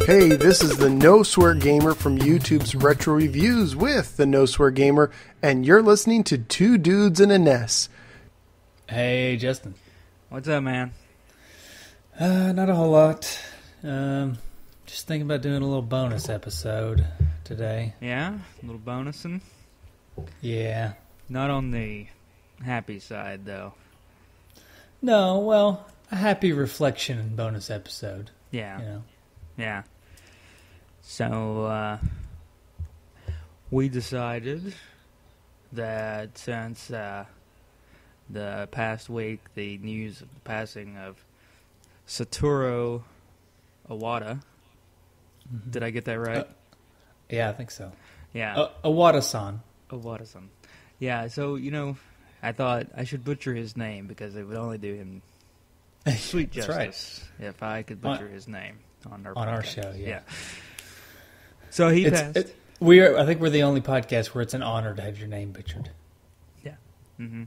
Hey, this is the No Swear Gamer from YouTube's Retro Reviews with the No Swear Gamer, and you're listening to Two Dudes in a Nest. Hey, Justin. What's up, man? Not a whole lot. Just thinking about doing a little bonus episode today. Yeah? A little bonusing? Yeah. Not on the happy side, though. No, well, a happy reflection bonus episode. Yeah. You know. Yeah. So, we decided that since the past week, the news of the passing of Satoru Iwata. Mm-hmm. Did I get that right? Yeah, I think so. Yeah. Iwata-san. Iwata-san. Yeah, so, I thought I should butcher his name because it would only do him sweet justice if I could butcher his name on our show. Yeah. So he passed. I think we're the only podcast where it's an honor to have your name butchered. Yeah. Mm-hmm.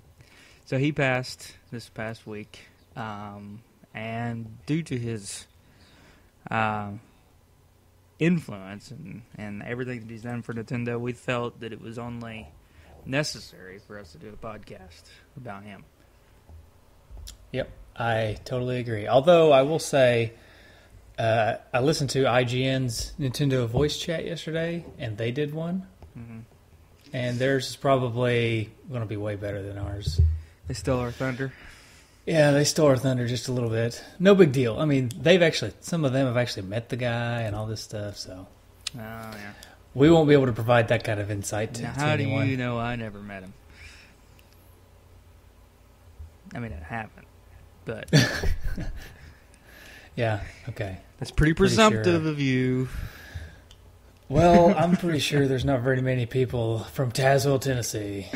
So he passed this past week, and due to his influence and everything that he's done for Nintendo, we felt that it was only necessary for us to do a podcast about him. Yep, I totally agree. Although I will say, I listened to IGN's Nintendo voice chat yesterday, and they did one. Mm-hmm. And theirs is probably going to be way better than ours. They stole our thunder. Yeah, they stole our thunder just a little bit. No big deal. I mean, some of them have actually met the guy and all this stuff, so. Oh, yeah. We won't be able to provide that kind of insight to how anyone. do you know I never met him? I mean, I haven't, but... Yeah, okay. That's pretty presumptive sure. of you. Well, I'm pretty sure there's not very many people from Tazewell, Tennessee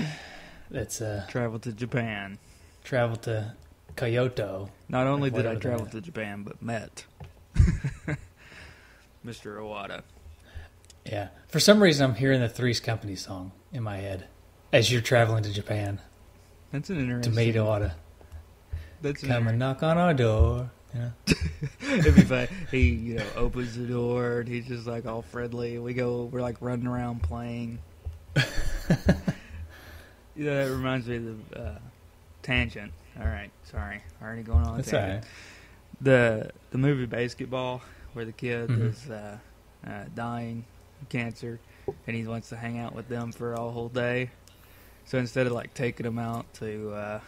that's traveled to Japan. Traveled to Kyoto. Not only did I travel to Japan, but met Mr. Iwata. Yeah. For some reason, I'm hearing the Three's Company song in my head as you're traveling to Japan. That's an interesting... To meet Iwata. Come and knock on our door. You know? Everybody, he opens the door and he's just like all friendly. We're like running around playing. That reminds me of the tangent. All right, sorry, already going on. That's tangent. all right. The movie Basketball, where the kid Mm-hmm. is dying of cancer, and he wants to hang out with them for a whole day. So instead of like taking him out to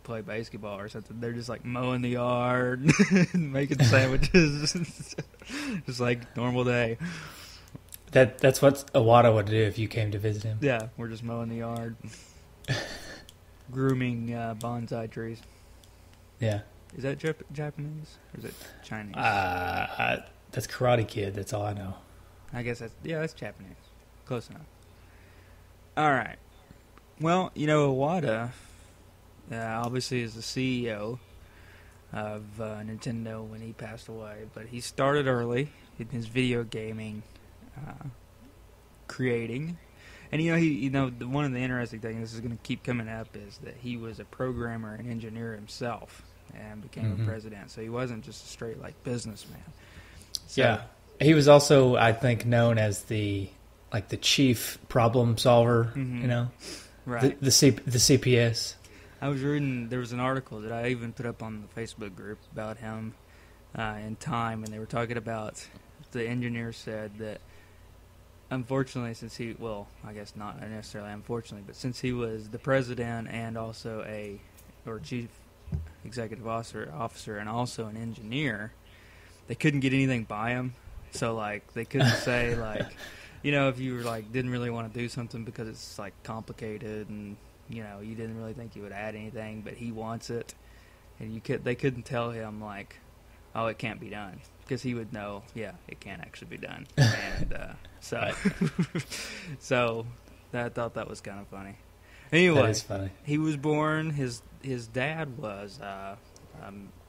play basketball or something, they're just like mowing the yard, making sandwiches, just like normal day. That's what Iwata would do if you came to visit him. Yeah, we're just mowing the yard, grooming bonsai trees. Yeah. Is that Japanese or is it Chinese? That's Karate Kid. That's all I know. I guess that's Japanese. Close enough. All right. Well, Iwata obviously is the CEO of Nintendo when he passed away, but he started early in his video gaming creating. And one of the interesting things, this is going to keep coming up, is that he was a programmer and engineer himself and became a president. So he wasn't just a straight like businessman. So, yeah, he was also, I think, known as the chief problem solver. Mm-hmm. Right? The CPS. I was reading. There was an article that I even put up on the Facebook group about him in Time, and they were talking about the engineer said that unfortunately, I guess not necessarily unfortunately, but since he was the president and also chief executive officer and also an engineer, they couldn't get anything by him. So like they couldn't say like, if you were like didn't really want to do something because it's like complicated and you didn't really think you would add anything, but he wants it, and they couldn't tell him like, oh, it can't be done, because he would know, yeah, it can't actually be done. And so I thought that was kind of funny. Anyway, that is funny. He was born. His dad was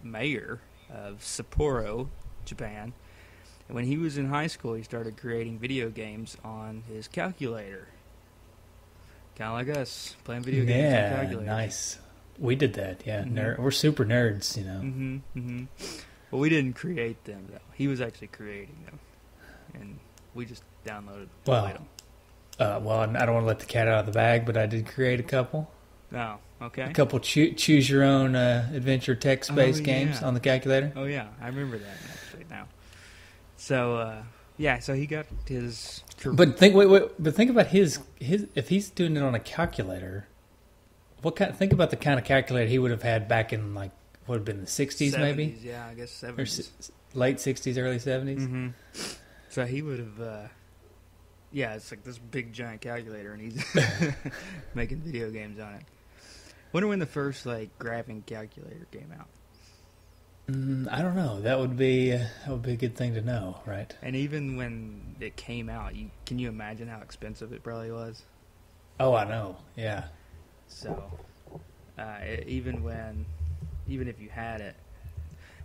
mayor of Sapporo, Japan. And when he was in high school, he started creating video games on his calculator. Kind of like us, playing video games on calculators. Yeah, nice. We did that, yeah. We're super nerds, Mm-hmm, mm-hmm. Well, we didn't create them, though. He was actually creating them. And we just downloaded Well, played them. Well, I don't want to let the cat out of the bag, but I did create a couple. Oh, okay. A couple choose your own adventure text-based games on the calculator. Oh, yeah. I remember that, actually, now. So, yeah, so he got his... But think about his if he's doing it on a calculator, think about the kind of calculator he would have had back in, like, what would have been the 60s, maybe? Yeah, I guess 70s. Or late 60s, early 70s? Mm-hmm. So he would have... yeah, it's like this big, giant calculator, and he's making video games on it. Wonder when the first, like, graphing calculator came out. I don't know. That would be a good thing to know, right? And even when it came out, can you imagine how expensive it probably was? Oh, I know. Yeah. So, even if you had it,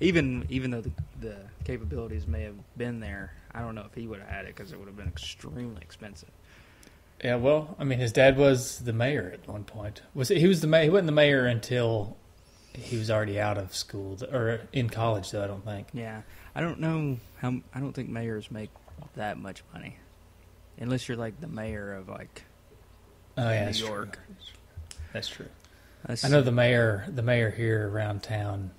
even though the capabilities may have been there, I don't know if he would have had it because it would have been extremely expensive. Yeah. Well, I mean, his dad was the mayor at one point. He was the mayor? He wasn't the mayor until he was already out of school or in college, though. I don't think. Yeah, I don't know how. I don't think mayors make that much money, unless you're like the mayor of like New York. True. That's true. I know the mayor here around town,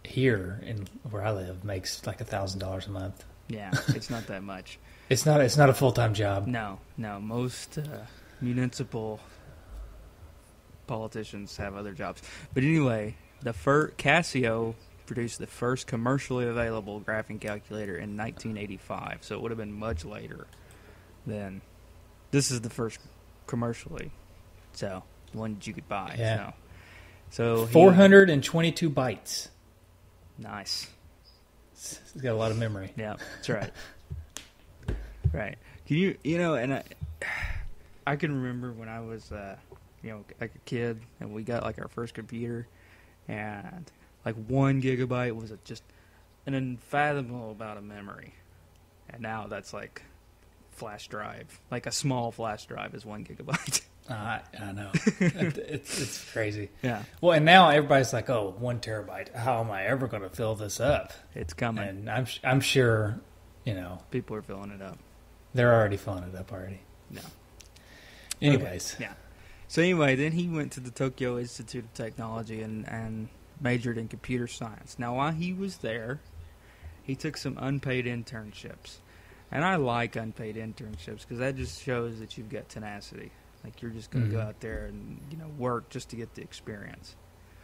here in where I live, makes like $1,000 a month. Yeah, it's not that much. It's not a full-time job. No. Most municipal politicians have other jobs. But anyway, Casio produced the first commercially available graphing calculator in 1985, so it would have been much later than this is the first commercially, so the one that you could buy. Yeah. So 422 bytes. Nice. He's got a lot of memory. Yeah, that's right. Right. Can and I can remember when I was like a kid, and we got like our first computer, and like 1 gigabyte was just an unfathomable amount of memory, and now that's like flash drive. Like a small flash drive is 1 gigabyte. I know. It's crazy. Yeah. Well, and now everybody's like, "Oh, 1 terabyte. How am I ever going to fill this up?" It's coming, and I'm sure, people are filling it up. They're already filling it up already. No. Anyways. Okay. Yeah. So anyway, then he went to the Tokyo Institute of Technology and majored in computer science. Now, while he was there, he took some unpaid internships. And I like unpaid internships because that just shows that you've got tenacity. Like, you're just going to go out there and, work just to get the experience.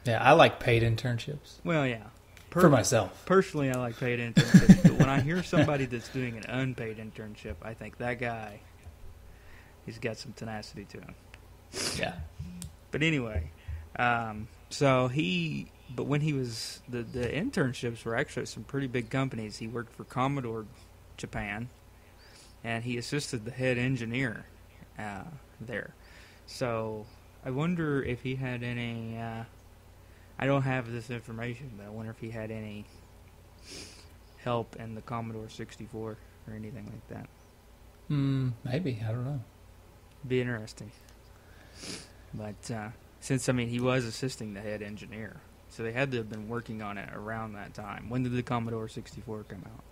Yeah, I like paid internships. Well, yeah. For myself. Personally, I like paid internships. But when I hear somebody that's doing an unpaid internship, I think that guy, he's got some tenacity to him. Yeah. But anyway, but when he was, the internships were actually some pretty big companies. He worked for Commodore Japan, and he assisted the head engineer there. So I wonder if he had any, I don't have this information, but I wonder if he had any help in the Commodore 64 or anything like that. Maybe. I don't know. Be interesting. But since, he was assisting the head engineer, so they had to have been working on it around that time. When did the Commodore 64 come out?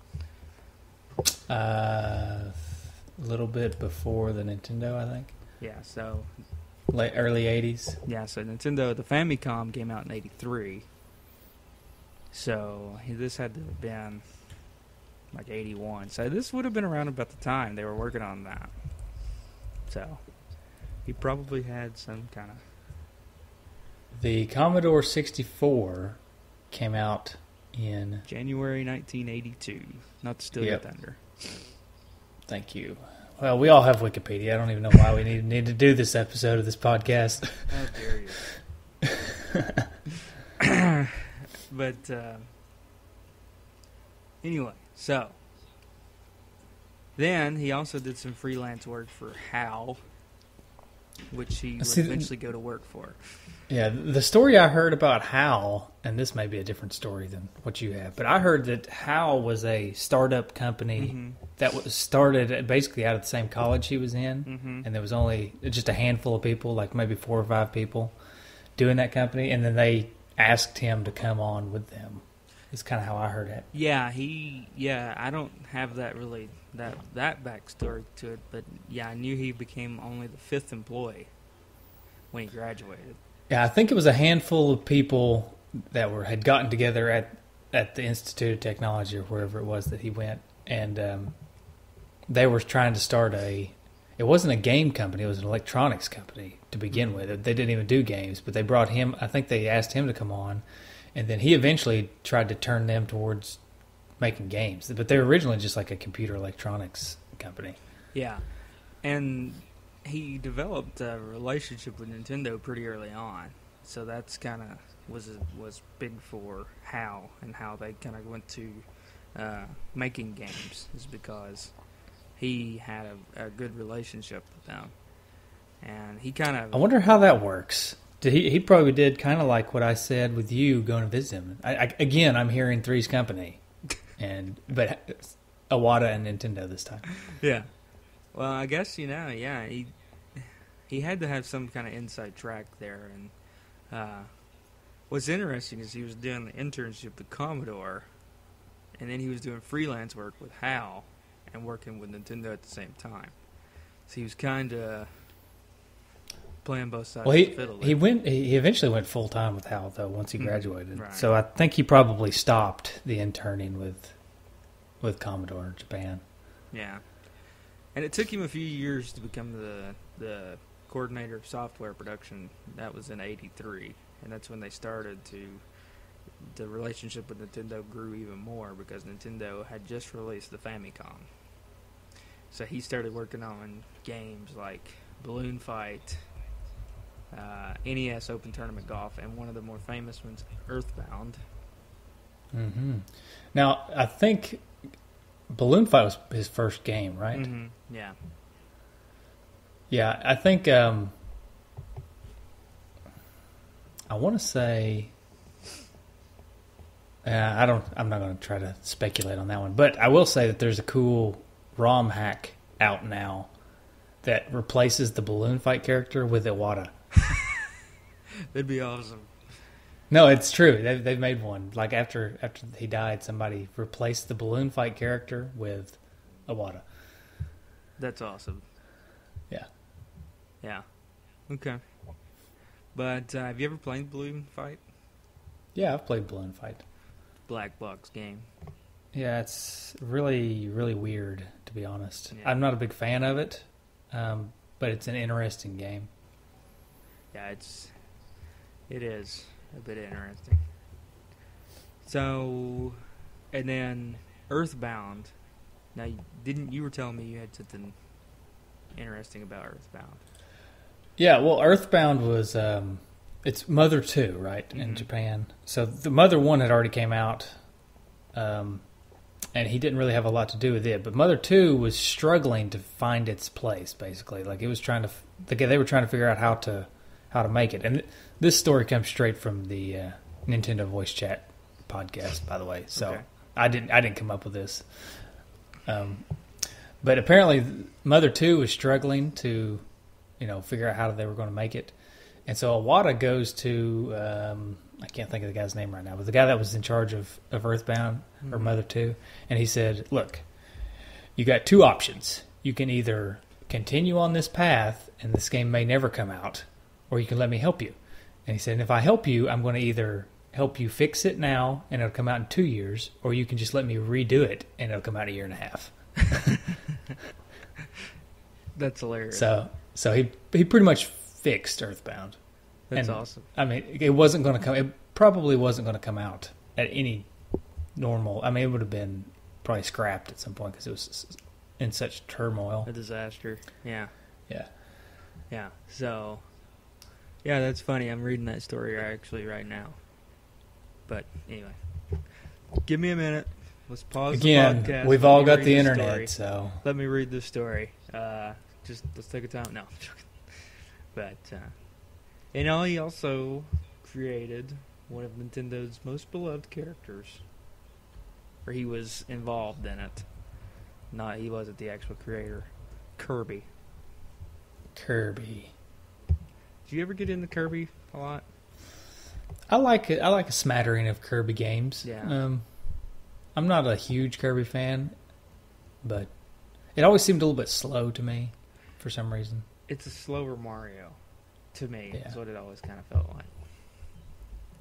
A little bit before the Nintendo, I think. Yeah, so... early 80s. Yeah, so Nintendo, the Famicom came out in 83. So this had to have been like 81. So this would have been around about the time they were working on that. So he probably had some kind of... The Commodore 64 came out in... January 1982. Not to steal your thunder. Thank you. Well, we all have Wikipedia. I don't even know why we need to do this episode of this podcast. How dare you. But anyway, so then he also did some freelance work for HAL, which he would eventually go to work for. Yeah, the story I heard about HAL, and this may be a different story than what you have, but I heard that HAL was a startup company that was started basically out of the same college he was in, and there was only just a handful of people, like maybe 4 or 5 people, doing that company, and then they asked him to come on with them. Is kind of how I heard it. Yeah, I don't have that backstory to it, but yeah, I knew he became only the 5th employee when he graduated. Yeah, I think it was a handful of people that had gotten together at the Institute of Technology or wherever it was that he went, and they were trying to start it wasn't a game company, it was an electronics company to begin with. They didn't even do games, but they brought him, I think they asked him to come on, and then he eventually tried to turn them towards making games. But they were originally just like a computer electronics company. Yeah, and he developed a relationship with Nintendo pretty early on, so that's kind of was big for how they kind of went to making games, is because he had a good relationship with them, and he kind of. I wonder how that works. He probably did kind of like what I said with you going to visit him. Again, I'm hearing Three's Company, but Iwata and Nintendo this time. Yeah. Well, I guess yeah, he had to have some kind of inside track there, and what's interesting is he was doing the internship with Commodore, and then he was doing freelance work with HAL and working with Nintendo at the same time. So he was kind of playing both sides of the fiddle. He eventually went full time with HAL though once he graduated. Right. So I think he probably stopped the interning with Commodore in Japan. Yeah. And it took him a few years to become the coordinator of software production. That was in '83, and that's when they started the relationship with Nintendo grew even more, because Nintendo had just released the Famicom. So he started working on games like Balloon Fight, NES Open Tournament Golf, and one of the more famous ones, Earthbound. Mm-hmm. Now, I think Balloon Fight was his first game, right? Mm-hmm. Yeah. Yeah, I think I want to say I'm not going to try to speculate on that one, but I will say that there's a cool ROM hack out now that replaces the Balloon Fight character with Iwata. That'd be awesome. No, it's true. They've made one. Like after he died, somebody replaced the Balloon Fight character with Iwata. That's awesome. Yeah. Yeah. Okay. But have you ever played Balloon Fight? Yeah, I've played Balloon Fight. Black box game. Yeah, it's really, really weird, to be honest. Yeah. I'm not a big fan of it, but it's an interesting game. Yeah, it is a bit interesting. So, and then Earthbound. Now, you were telling me you had something interesting about Earthbound. Yeah, well, Earthbound was it's Mother 2, right, in Japan. So the Mother 1 had already came out, and he didn't really have a lot to do with it. But Mother 2 was struggling to find its place, basically. Like it was they were trying to figure out how to make it. And this story comes straight from the Nintendo Voice Chat podcast, by the way. So okay. I didn't come up with this. But apparently Mother 2 was struggling to, figure out how they were going to make it. And so Iwata goes to, I can't think of the guy's name right now, but the guy that was in charge of Earthbound or Mother 2. And he said, look, you got two options. You can either continue on this path and this game may never come out, or you can let me help you. And he said, and if I help you, I'm going to either help you fix it now and it'll come out in 2 years, or you can just let me redo it and it'll come out in a year and a half. That's hilarious. So he pretty much fixed Earthbound. That's awesome. I mean, it probably wasn't going to come out at any normal. I mean, it would have been probably scrapped at some point because it was in such turmoil. A disaster. Yeah. Yeah. Yeah. So, yeah, that's funny. I'm reading that story actually right now. But anyway, give me a minute. Let's pause the podcast. We've all got the internet, so let me read this story. Let's take a time. No, I'm joking. But he also created one of Nintendo's most beloved characters, or he was involved in it. He wasn't the actual creator. Kirby. Did you ever get into Kirby a lot? I like it. I like a smattering of Kirby games. Yeah. I'm not a huge Kirby fan, but it always seemed a little bit slow to me for some reason. It's a slower Mario, to me. Yeah. Is what it always kind of felt like.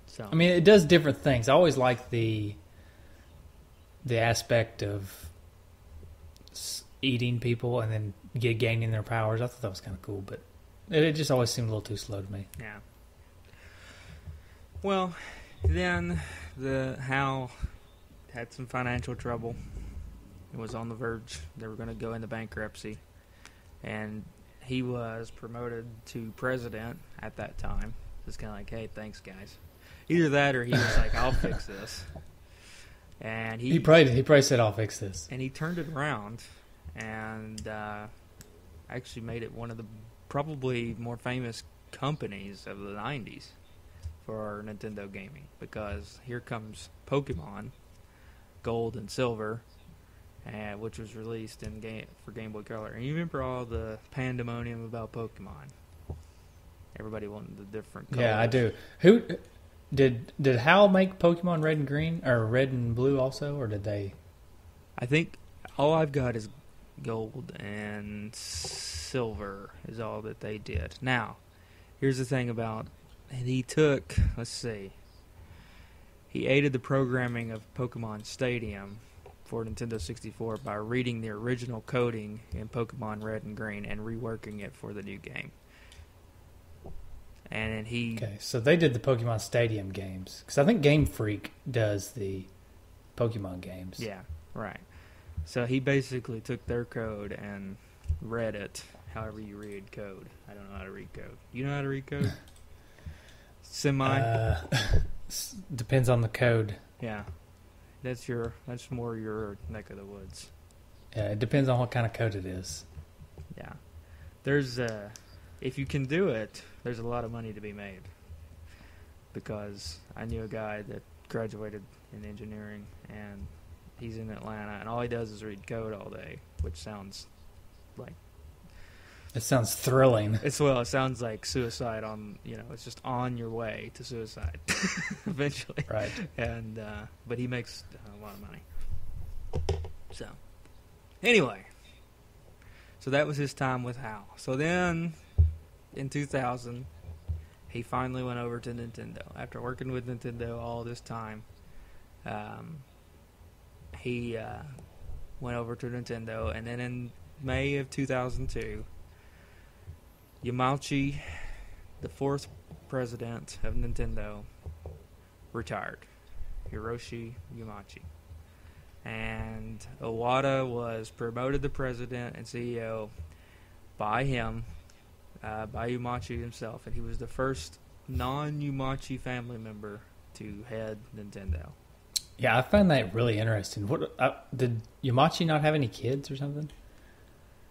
So I mean, it does different things. I always like the aspect of eating people and then gaining their powers. I thought that was kind of cool, but it just always seemed a little too slow to me. yeah. Well, then HAL had some financial trouble. It was on the verge. They were going to go into bankruptcy. And he was promoted to president at that time. It's kind of like, hey, thanks, guys. Either that or he was like, I'll fix this. And he probably said, I'll fix this. And he turned it around and actually made it one of the probably more famous companies of the 90s for Nintendo gaming. Because here comes Pokemon Gold and Silver, which was released for Game Boy Color. And you remember all the pandemonium about Pokemon? Everybody wanted the different colors. Yeah, I do. Who did HAL make Pokemon Red and Green or Red and Blue also, or did they? I think all I've got is Gold and Silver is all that they did. Now, here's the thing about he aided the programming of Pokemon Stadium for Nintendo 64 by reading the original coding in Pokemon Red and Green and reworking it for the new game. And then Okay, so they did the Pokemon Stadium games. Because I think Game Freak does the Pokemon games. Yeah, right. So he basically took their code and read it however you read code. I don't know how to read code. You know how to read code? Semi? Depends on the code. Yeah. That's more your neck of the woods. Yeah, it depends on what kind of code it is. Yeah. There's if you can do it, there's a lot of money to be made. Because I knew a guy that graduated in engineering, and he's in Atlanta, and all he does is read code all day, which sounds like... It sounds thrilling. It sounds like suicide it's just on your way to suicide, eventually. Right. And, but he makes a lot of money. So, anyway. So that was his time with HAL. So then, in 2000, he finally went over to Nintendo. After working with Nintendo all this time, he went over to Nintendo. And then in May of 2002, Yamauchi, the fourth president of Nintendo, retired. Hiroshi Yamauchi. And Iwata was promoted to president and CEO by him, by Yamauchi himself, and he was the first non-Yamauchi family member to head Nintendo. Yeah, I find that really interesting. Did Yamauchi not have any kids or something?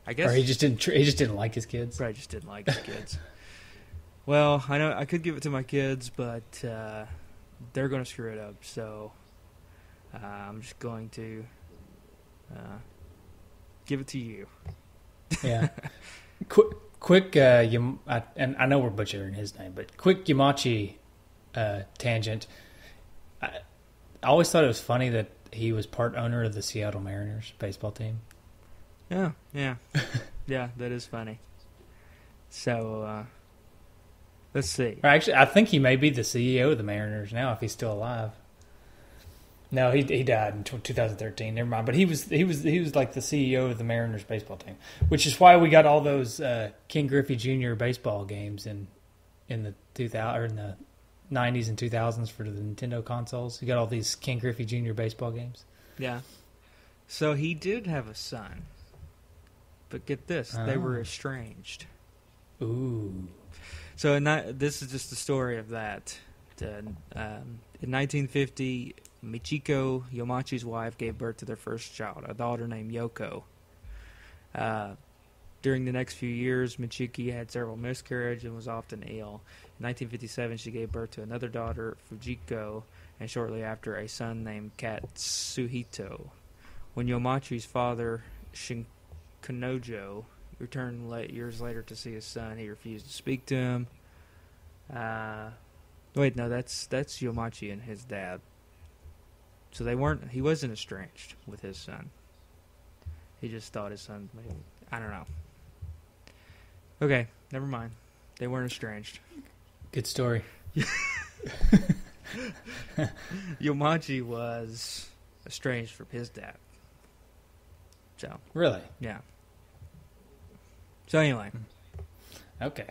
I guess, or he just didn't like his kids. Probably just didn't like his kids. Well, I know I could give it to my kids, but they're going to screw it up. So I'm just going to give it to you. Yeah. Quick, and I know we're butchering his name, but quick Yamauchi tangent. I always thought it was funny that he was part owner of the Seattle Mariners baseball team. Yeah. Yeah, that is funny. So, let's see. Or actually, I think he may be the CEO of the Mariners now if he's still alive. No, he died in 2013. Never mind. But he was like the CEO of the Mariners baseball team, which is why we got all those Ken Griffey Jr. baseball games in the 2000 or in the 90s and 2000s for the Nintendo consoles. You got all these Ken Griffey Jr. baseball games. Yeah. So he did have a son. But get this, they were estranged. Ooh. So this is just the story of that. In 1950, Michiko Yamauchi's wife gave birth to their first child, a daughter named Yoko. During the next few years, Michiki had several miscarriages and was often ill. In 1957, she gave birth to another daughter, Fujiko, and shortly after, a son named Katsuhito. When Yamauchi's father, Shinkonojo, returned years later to see his son, he refused to speak to him. Wait, no, that's Yomachi and his dad. So he wasn't estranged with his son. He just thought his son maybe, I don't know. Okay, never mind. They weren't estranged. Good story. Yomachi was estranged from his dad. So Really? yeah. So anyway. Okay.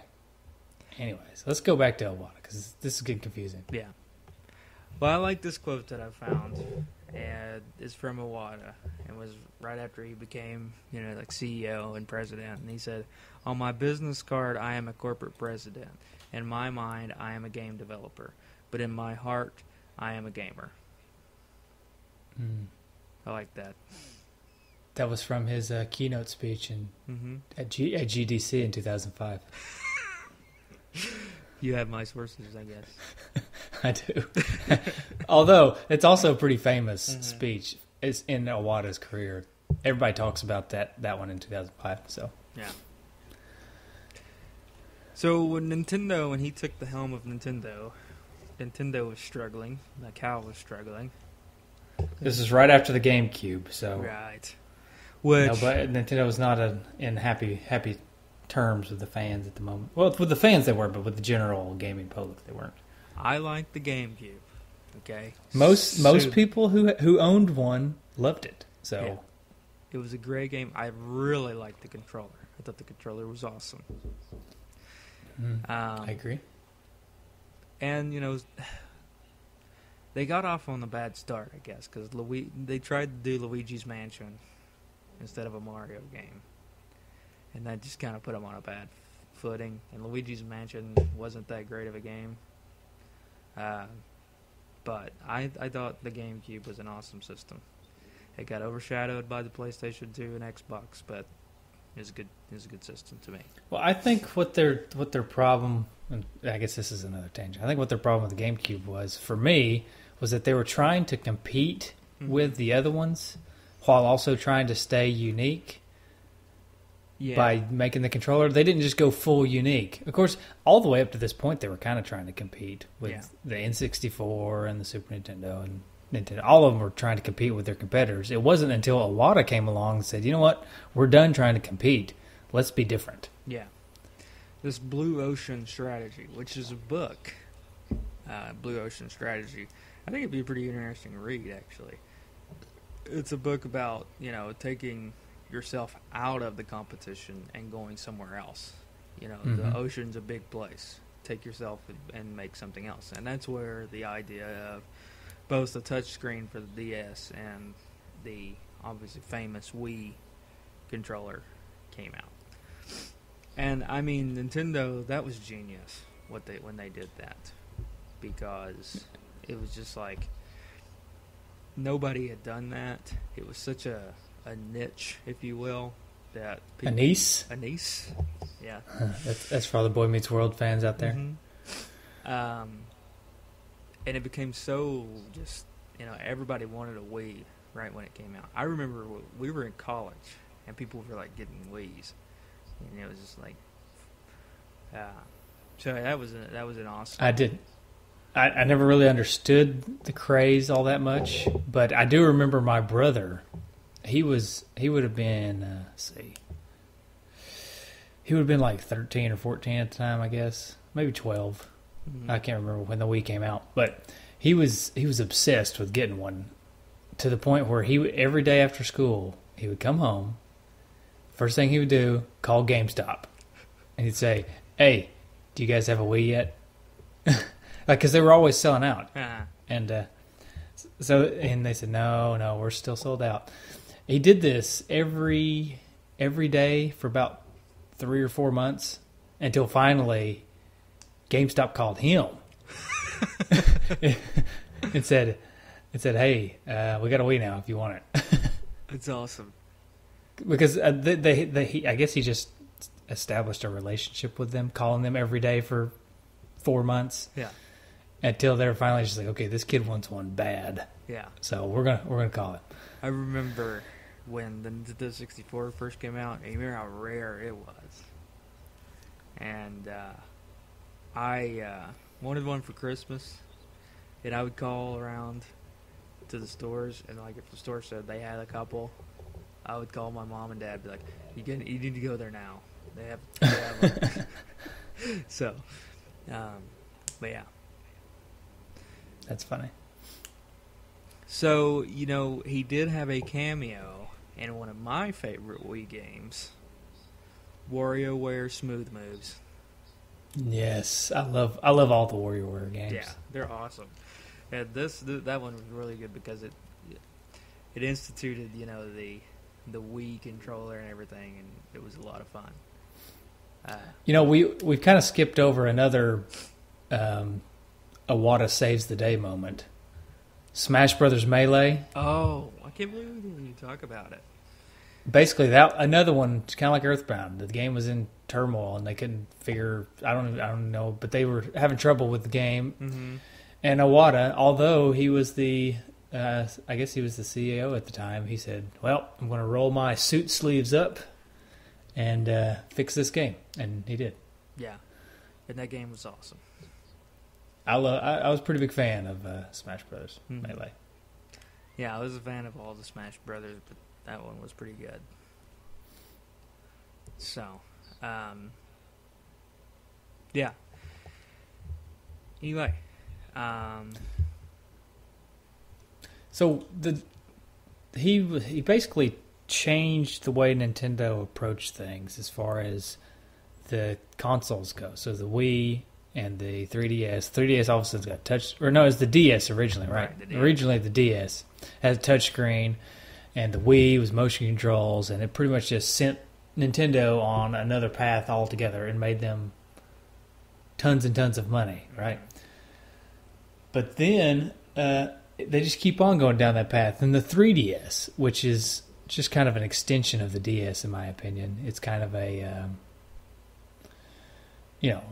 Anyways, let's go back to Iwata because this is getting confusing. Yeah. Well, I like this quote that I found, and it's from Iwata, and was right after he became, like CEO and president. And he said, "On my business card, I am a corporate president. In my mind, I am a game developer, but in my heart, I am a gamer." I like that. That was from his keynote speech at GDC in 2005. You have my sources, I guess. I do. Although, it's also a pretty famous speech. It's in Iwata's career. Everybody talks about that one in 2005. So yeah. So when he took the helm of Nintendo was struggling. Macau was struggling. This is right after the GameCube. So right. Which, but Nintendo was not in happy terms with the fans at the moment. Well, with the fans they were, but with the general gaming public they weren't. I like the GameCube. Okay. Most people who owned one loved it. So yeah. It was a great game. I really liked the controller. I thought the controller was awesome. I agree. And they got off on a bad start, I guess, because they tried to do Luigi's Mansion instead of a Mario game. And that just kind of put them on a bad footing. And Luigi's Mansion wasn't that great of a game. But I thought the GameCube was an awesome system. It got overshadowed by the PlayStation 2 and Xbox, but it was a good system to me. Well, I think what their problem, and I guess this is another tangent. I think what their problem with the GameCube was, for me, was that they were trying to compete with the other ones while also trying to stay unique. Yeah. By making the controller. They didn't just go full unique. Of course, all the way up to this point, they were kind of trying to compete with the N64 and the Super Nintendo and Nintendo. All of them were trying to compete with their competitors. It wasn't until Iwata came along and said, you know what, we're done trying to compete. Let's be different. Yeah. This Blue Ocean Strategy, which is a book, Blue Ocean Strategy, I think it'd be a pretty interesting read, actually. It's a book about, taking yourself out of the competition and going somewhere else. The ocean's a big place. Take yourself and make something else. And that's where the idea of both the touchscreen for the DS and the obviously famous Wii controller came out. And I mean, Nintendo, that was genius when they did that, because it was just like nobody had done that. It was such a niche, if you will, that people, a niche, yeah. That's for all the Boy Meets World fans out there. And it became so just everybody wanted a Wii right when it came out. I remember we were in college and people were like getting Wiis, and it was just like, so that was an awesome. I never really understood the craze all that much, but I do remember my brother. He would have been, he would have been like 13 or 14 at the time, I guess. Maybe 12. I can't remember when the Wii came out. But he was obsessed with getting one, to the point where every day after school, he would come home. First thing he would do, call GameStop. And he'd say, "Hey, do you guys have a Wii yet?" Because they were always selling out. And and they said, no, we're still sold out. He did this every day for about 3 or 4 months until finally GameStop called him and said, "Hey, we got a Wii now if you want it." It's awesome. Because I guess he just established a relationship with them, calling them every day for 4 months. Yeah. Until they were finally just like, okay, this kid wants one bad. Yeah. So we're gonna call it. I remember when the Nintendo 64 first came out, and you remember how rare it was. And wanted one for Christmas, and I would call around to the stores, and like if the store said they had a couple, I would call my mom and dad, be like, "You need to go there now. They have one." So, but yeah, That's funny. So he did have a cameo in one of my favorite Wii games, WarioWare Smooth Moves. Yes, I love all the WarioWare games. Yeah, they're awesome. And that one was really good because it instituted the Wii controller and everything, and it was a lot of fun. We've kind of skipped over another Iwata saves the day moment. Smash Brothers Melee. Oh, I can't believe we didn't even talk about it. Basically, another one, kind of like Earthbound. The game was in turmoil, and they couldn't figure. I don't know, but they were having trouble with the game. Mm-hmm. And Iwata, although he was I guess he was the CEO at the time, he said, "Well, I'm going to roll my suit sleeves up and fix this game," and he did. Yeah, and that game was awesome. I was a pretty big fan of Smash Brothers Melee. Yeah, I was a fan of all the Smash Brothers, but that one was pretty good. So, yeah. Anyway, so he basically changed the way Nintendo approached things as far as the consoles go. So the Wii and the 3DS. 3DS also got touch, or no, it's the DS originally, right? Originally the DS had a touch screen, and the Wii was motion controls, and it pretty much just sent Nintendo on another path altogether and made them tons and tons of money, right? But then they just keep on going down that path. And the 3DS, which is just kind of an extension of the DS, in my opinion, it's kind of a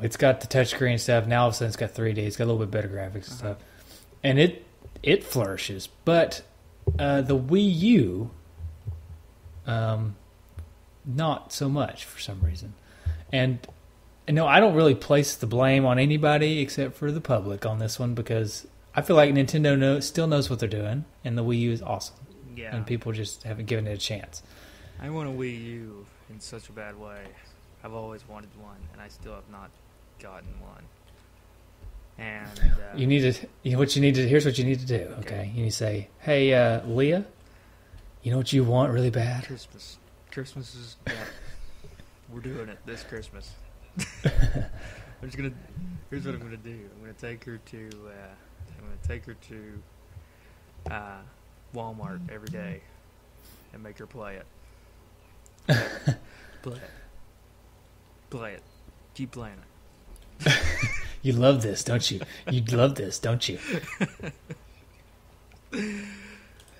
it's got the touchscreen stuff. Now all of a sudden it's got 3D. It's got a little bit better graphics and stuff. And it flourishes. But the Wii U, not so much for some reason. And no, I don't really place the blame on anybody except for the public on this one, because I feel like Nintendo still knows what they're doing, and the Wii U is awesome. Yeah. And people just haven't given it a chance. I want a Wii U in such a bad way. I've always wanted one, and I still have not gotten one. And here's what you need to do, okay? You need to say, "Hey, Leah, you know what you want really bad? Christmas. Christmas is, we're doing it this Christmas." Here's what I'm gonna do. I'm gonna take her to Walmart every day and make her play it. Play it. Keep playing it. You love this, don't you? You love this, don't you?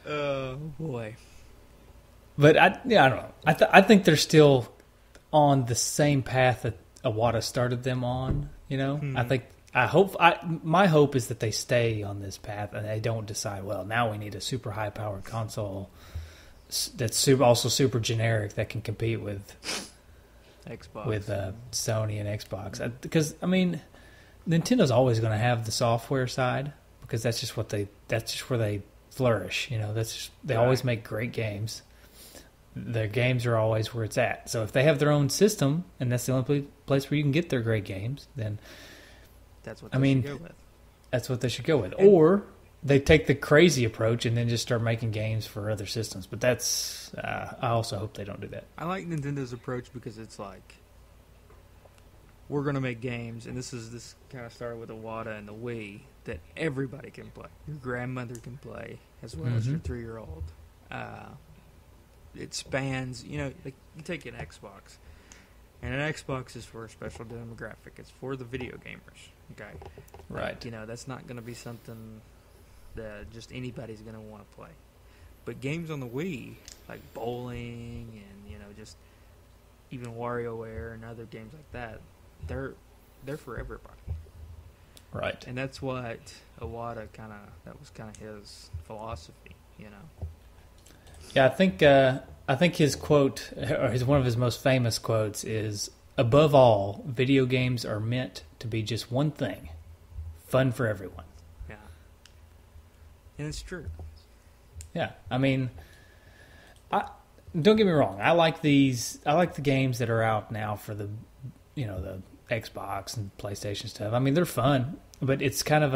Oh boy. But I don't know. I think they're still on the same path that Iwata started them on. My hope is that they stay on this path and they don't decide, well, now we need a super high powered console that's also super generic that can compete with Xbox, with Sony and Xbox. Because Nintendo's always going to have the software side, because that's just where they flourish. They always make great games. Their games are always where it's at. So if they have their own system and that's the only place where you can get their great games, then that's what they should go with. That's what they should go with. Or they take the crazy approach and then just start making games for other systems. But that's I also hope they don't do that. I like Nintendo's approach because it's like, we're going to make games, and this kind of started with Iwata and the Wii, that everybody can play. Your grandmother can play as well as your 3-year-old. It spans, like you take an Xbox, and an Xbox is for a special demographic. It's for the video gamers, okay? Right. That's not going to be something that just anybody's going to want to play. But games on the Wii, like bowling and, just even WarioWare and other games like that, they're for everybody. Right. And that's what Iwata that was kind of his philosophy, Yeah, I think his quote, or one of his most famous quotes, is, "Above all, video games are meant to be just one thing: fun for everyone. Yeah. And it's true. Yeah, I mean, don't get me wrong. I like the games that are out now for the Xbox and PlayStation stuff. I mean, they're fun, but it's kind of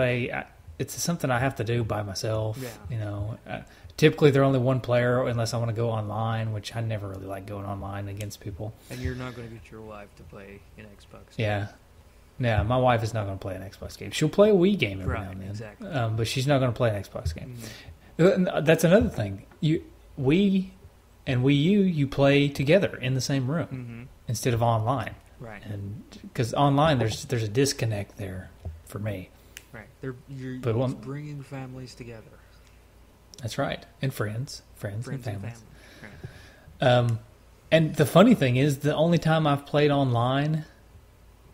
it's something I have to do by myself. Yeah. Typically they're only one player unless I want to go online, which I never really like going online against people. And you're not going to get your wife to play an Xbox game. Yeah. Yeah, my wife is not going to play an Xbox game. She'll play a Wii game every now and then. Exactly. But she's not going to play an Xbox game. Mm-hmm. That's another thing. Wii and Wii U, you play together in the same room instead of online. Right. And because online, there's a disconnect there for me. Right. You're bringing families together. That's right. And friends and families. And family. Right. And the funny thing is, the only time I've played online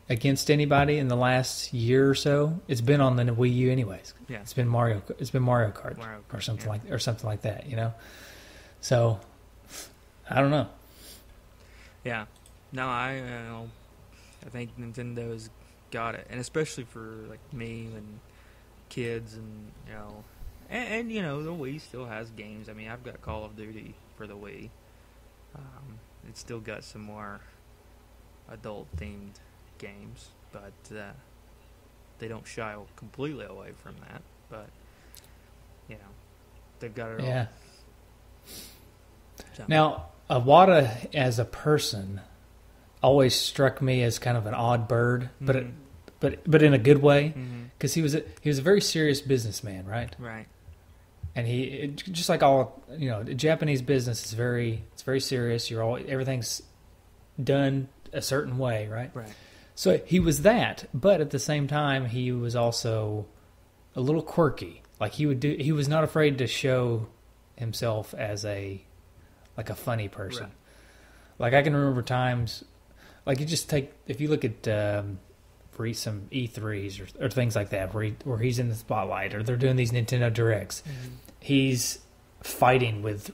against anybody in the last year or so, it's been on the Wii U anyways. Yeah. It's been Mario Kart or something like that, So I don't know. Yeah. No, I think Nintendo's got it, and especially for like me and kids, and and the Wii still has games. I mean, I've got Call of Duty for the Wii. It's still got some more adult-themed games, but they don't shy completely away from that. But they've got it all. Yeah. So. Now, Iwata as a person always struck me as kind of an odd bird, but in a good way, because he was a very serious businessman, right? Right. And just like all Japanese business is very serious. Everything's done a certain way, right? Right. So he was that, but at the same time he was also a little quirky. Like he was not afraid to show himself as a funny person. Right. Like I can remember times, like if you look at for some E3s or things like that, where he's in the spotlight, or they're doing these Nintendo Directs, he's fighting with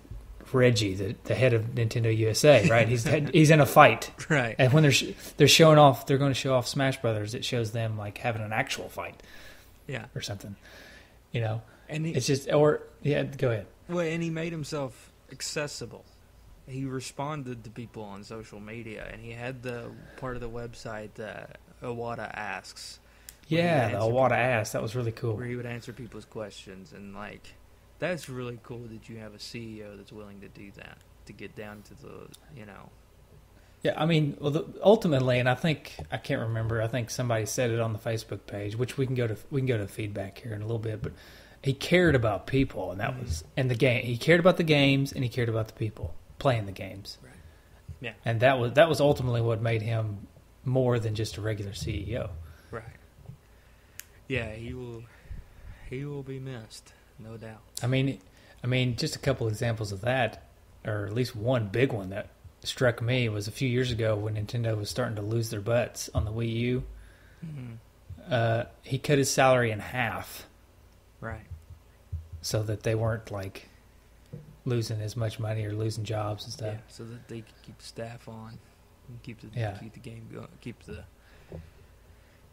Reggie, the head of Nintendo USA, right? He's in a fight, right? And when they're showing off, they're going to show off Smash Brothers. It shows them like having an actual fight, or something, And it's just go ahead. Well, and he made himself accessible. He responded to people on social media, and he had the part of the website Iwata Asks. Yeah, the Iwata Asks. That was really cool. Where he would answer people's questions, and that's really cool that you have a CEO that's willing to do that, to get down to the. Yeah, I mean, ultimately, and I can't remember. I think somebody said it on the Facebook page, which we can go to feedback here in a little bit. But he cared about people, and and the game. He cared about the games, and he cared about the people playing the games. Right. Yeah. And that was ultimately what made him more than just a regular CEO. Right. Yeah, he will be missed, no doubt. I mean, just a couple examples of that, or at least one big one that struck me was a few years ago when Nintendo was starting to lose their butts on the Wii U. He cut his salary in half. Right. So that they weren't losing as much money or losing jobs and stuff. Yeah, so that they could keep staff on and keep the game going,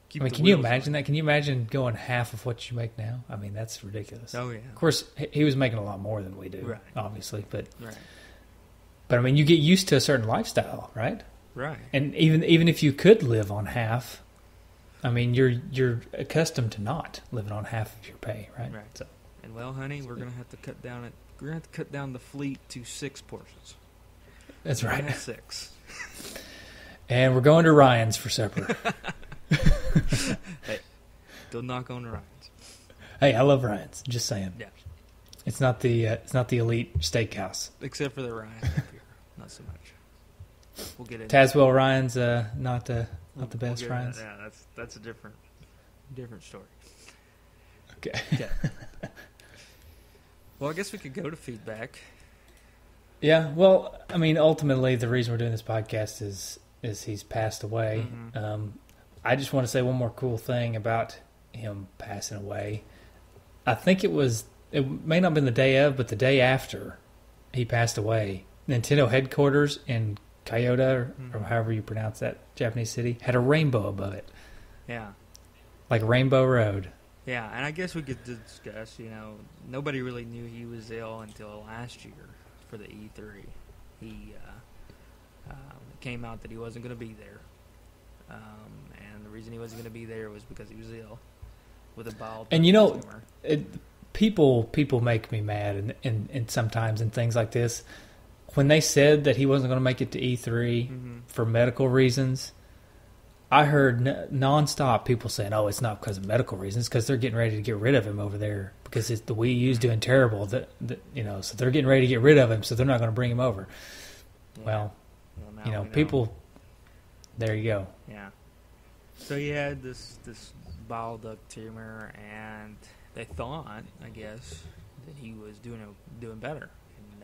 can you imagine that? Can you imagine going half of what you make now? I mean, that's ridiculous. Oh yeah. Of course, he was making a lot more than we do, right. Obviously, but right. But I mean, you get used to a certain lifestyle, right? Right. And even if you could live on half, I mean, you're accustomed to not living on half of your pay, right? Right. So. And honey, we're gonna have to cut down the fleet to 6 portions. That's right. 6. And we're going to Ryan's for supper. Hey, don't knock on Ryan's. Hey, I love Ryan's. Just saying. Yeah. It's not the elite steakhouse. Except for the Ryan's up here, not so much. We'll get it. Tazewell Ryan's not the best Ryan's. Yeah, that's a different story. Okay. Yeah. Well, I guess we could go to feedback. Yeah. Well, I mean, ultimately, the reason we're doing this podcast is he's passed away. I just want to say one more cool thing about him passing away. I think it may not have been the day of, but the day after he passed away, Nintendo headquarters in Kyoto, or however you pronounce that Japanese city, had a rainbow above it. Yeah. Like Rainbow Road. Yeah, and I guess we could discuss, nobody really knew he was ill until last year for the E3. He it came out that he wasn't going to be there. And the reason he wasn't going to be there was because he was ill with a bowel And tumor. people make me mad and sometimes in things like this. When they said that he wasn't going to make it to E3 for medical reasons, I heard nonstop people saying, "Oh, it's not because of medical reasons, because they're getting ready to get rid of him over there because the Wii U's doing terrible." So they're getting ready to get rid of him, so they're not going to bring him over. Yeah. Well, people. There you go. Yeah. So he had this bile duct tumor, and they thought, I guess, that he was doing better, and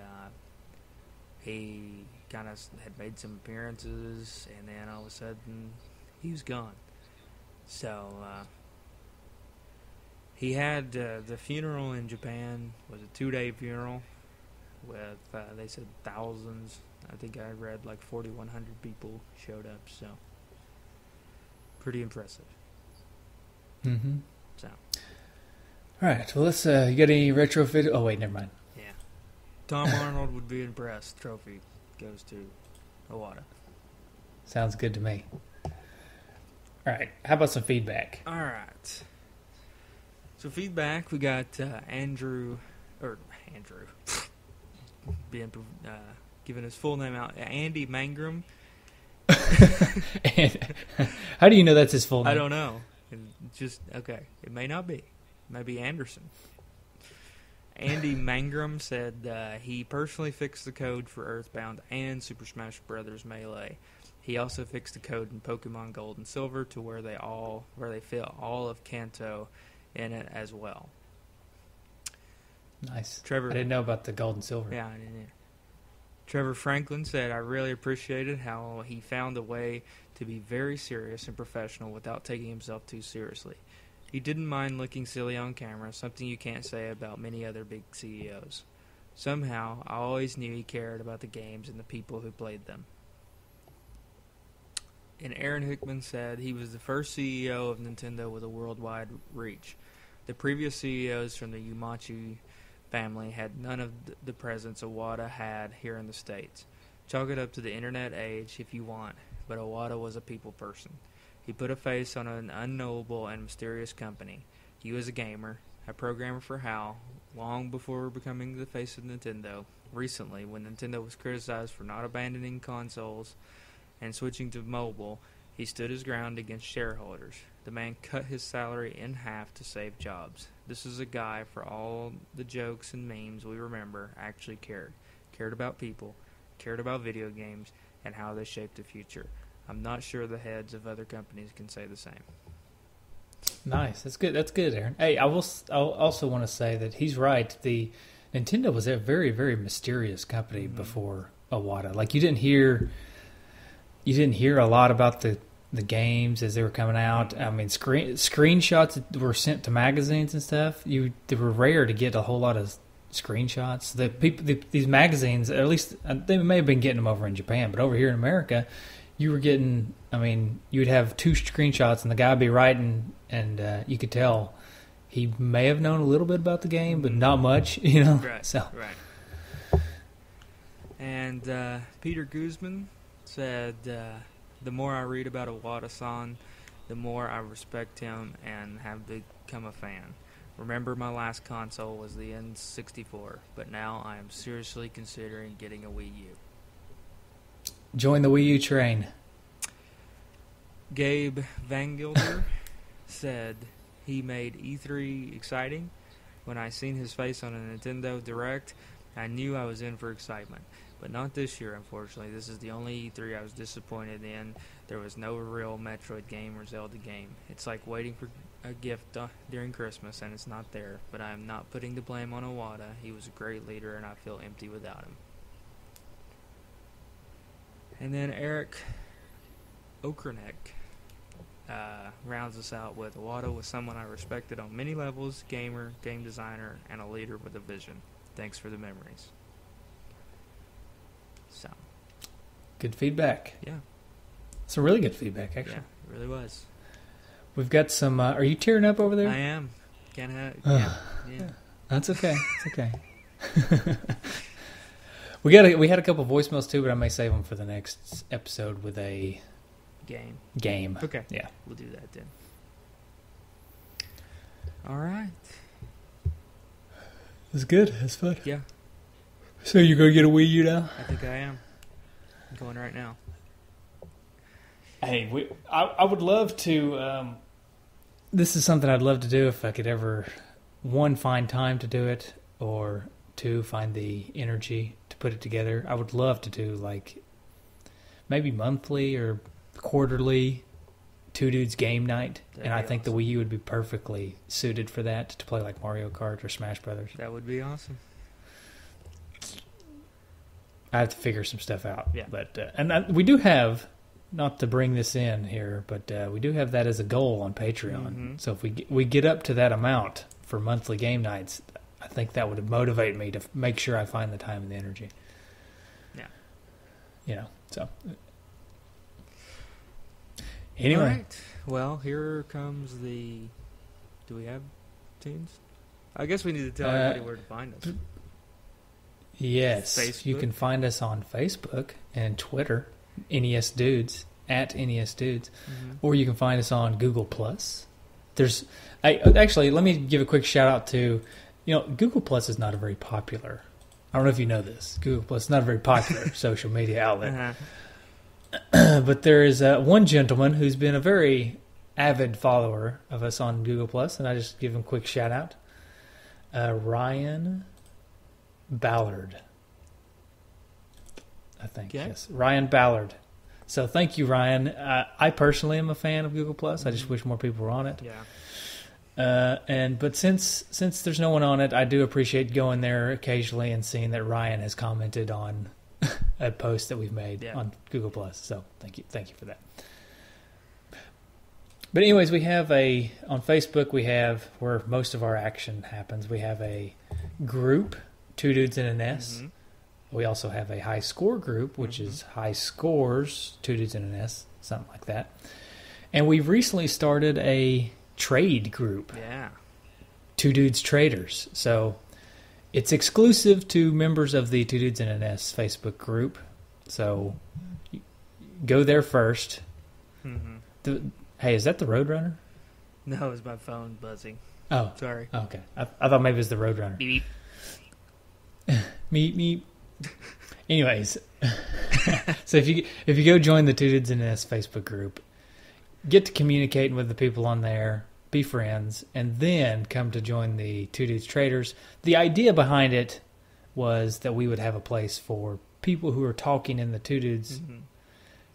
he kind of had made some appearances, and then all of a sudden he was gone. So he had the funeral in Japan was a 2-day funeral with they said thousands. I think I read like 4,100 people showed up. So pretty impressive. Mm-hmm. So all right. Well, let's. You got any retrofit? Oh wait, never mind. yeah, Tom Arnold would be impressed. Trophy goes to Iwata. Sounds good to me. All right. How about some feedback? All right. So feedback, we got Andrew, being giving his full name out, Andy Mangrum. How do you know that's his full name? I don't know. Okay. It may not be. It may be Anderson. Andy Mangrum said he personally fixed the code for Earthbound and Super Smash Bros. Melee. He also fixed the code in Pokemon Gold and Silver to where they fit all of Kanto in it as well. Nice. Trevor, I didn't know about the gold and silver. Yeah, I didn't either. Trevor Franklin said, I really appreciated how he found a way to be very serious and professional without taking himself too seriously. He didn't mind looking silly on camera, something you can't say about many other big CEOs. Somehow, I always knew he cared about the games and the people who played them. And Aaron Hickman said he was the first CEO of Nintendo with a worldwide reach. The previous CEOs from the Yumachi family had none of the presence Iwata had here in the States. Chalk it up to the internet age if you want, but Iwata was a people person. He put a face on an unknowable and mysterious company. He was a gamer, a programmer for HAL, long before becoming the face of Nintendo. Recently, when Nintendo was criticized for not abandoning consoles and switching to mobile, he stood his ground against shareholders. The man cut his salary in half to save jobs. This is a guy, for all the jokes and memes we remember, actually cared. Cared about people, cared about video games, and how they shaped the future. I'm not sure the heads of other companies can say the same. Nice. That's good. That's good, Aaron. Hey, I'll also want to say that he's right. The Nintendo was a very, very mysterious company before Iwata. Like you didn't hear a lot about the games as they were coming out. I mean, screenshots that were sent to magazines and stuff. They were rare to get a whole lot of screenshots. These magazines, at least they may have been getting them over in Japan, but over here in America, you were getting. I mean, you would have 2 screenshots, and the guy would be writing, and you could tell he may have known a little bit about the game, but not much. Right. So. Right. And Peter Guzman said, the more I read about Iwata-san, the more I respect him and have become a fan. Remember, my last console was the N64, but now I am seriously considering getting a Wii U. Join the Wii U train. Gabe Vangilder said he made E3 exciting. When I seen his face on a Nintendo Direct, I knew I was in for excitement. But not this year, unfortunately. This is the only E3 I was disappointed in. There was no real Metroid game or Zelda game. It's like waiting for a gift during Christmas, and it's not there. But I am not putting the blame on Iwata. He was a great leader, and I feel empty without him. And then Eric Okrenek rounds us out with, Iwata was someone I respected on many levels, gamer, game designer, and a leader with a vision. Thanks for the memories. So, good feedback. Yeah. Some really good feedback, actually. Yeah, it really was. We've got some... are you tearing up over there? I am. Can't have. Yeah. Yeah. That's okay. It's okay. We had a couple voicemails too, but I may save them for the next episode with a game. Okay. Yeah. We'll do that then. All right. It was good. It was fun. Yeah. So you're going to get a Wii U now? I think I am. I'm going right now. Hey, I would love to... this is something I'd love to do if I could ever, one, find time to do it, or two, find the energy to put it together. I would love to do, like, maybe monthly or quarterly Two Dudes game night. That'd and I be think awesome. the Wii U would be perfectly suited for that, to play like Mario Kart or Smash Brothers. That would be awesome. I have to figure some stuff out. Yeah. But we do have, not to bring this in here, but we do have that as a goal on Patreon. Mm-hmm. So if we get up to that amount for monthly game nights, I think that would motivate me to make sure I find the time and the energy. Yeah. You know, so. Anyway. All right. Well, here comes the... Do we have tunes? I guess we need to tell everybody where to find us. Yes. Facebook? You can find us on Facebook and Twitter, NES Dudes, at NES Dudes. Mm-hmm. Or you can find us on Google+. Actually, let me give a quick shout out to, Google+ is not a very popular, I don't know if you know this, Google+ is not a very popular social media outlet. Uh-huh. But there is one gentleman who's been a very avid follower of us on Google+, and I just give him a quick shout out. Ryan Ballard, I think. Okay. Yes, Ryan Ballard. So thank you, Ryan. I personally am a fan of Google+. I just wish more people were on it. Yeah. But since there's no one on it, I do appreciate going there occasionally and seeing that Ryan has commented on a post that we've made on Google+. So thank you for that. But anyways, we have on Facebook, we have where most of our action happens. We have a group, Two Dudes in an S. Mm-hmm. We also have a high score group, which is High Scores, Two Dudes in an S, something like that. And we've recently started a trade group. Yeah. Two Dudes Traders. So it's exclusive to members of the Two Dudes in an S Facebook group. So go there first. Mm-hmm. Hey, is that the Roadrunner? No, it's my phone buzzing. Oh. Sorry. Okay. I thought maybe it was the Roadrunner. Beep. Meep, meep. Anyways. So if you go join the Two Dudes in an S Facebook group, get to communicating with the people on there, be friends, and then come to join the Two Dudes Traders. The idea behind it was that we would have a place for people who are talking in the Two Dudes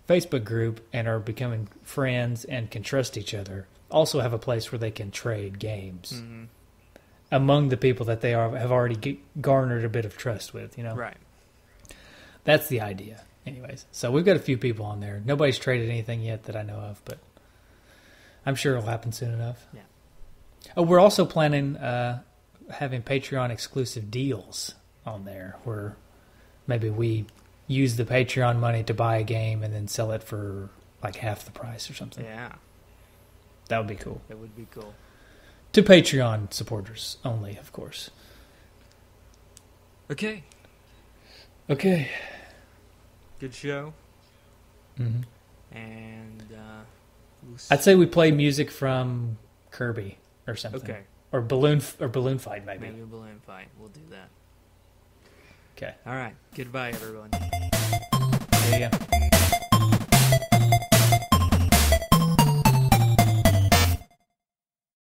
Facebook group and are becoming friends and can trust each other. Also have a place where they can trade games among the people that they have already garnered a bit of trust with. Right. That's the idea. Anyways, so we've got a few people on there. Nobody's traded anything yet that I know of, but I'm sure it'll happen soon enough. Yeah. Oh, we're also planning having Patreon exclusive deals on there where maybe we use the Patreon money to buy a game and then sell it for like half the price or something. Yeah. That would be cool. That would be cool. To Patreon supporters only, of course. Okay. Okay. Good show. Mm-hmm. And I'd say we play music from Kirby or something. Okay. Or Balloon Fight, maybe. Maybe a balloon fight. We'll do that. Okay. All right. Goodbye, everyone. There you go.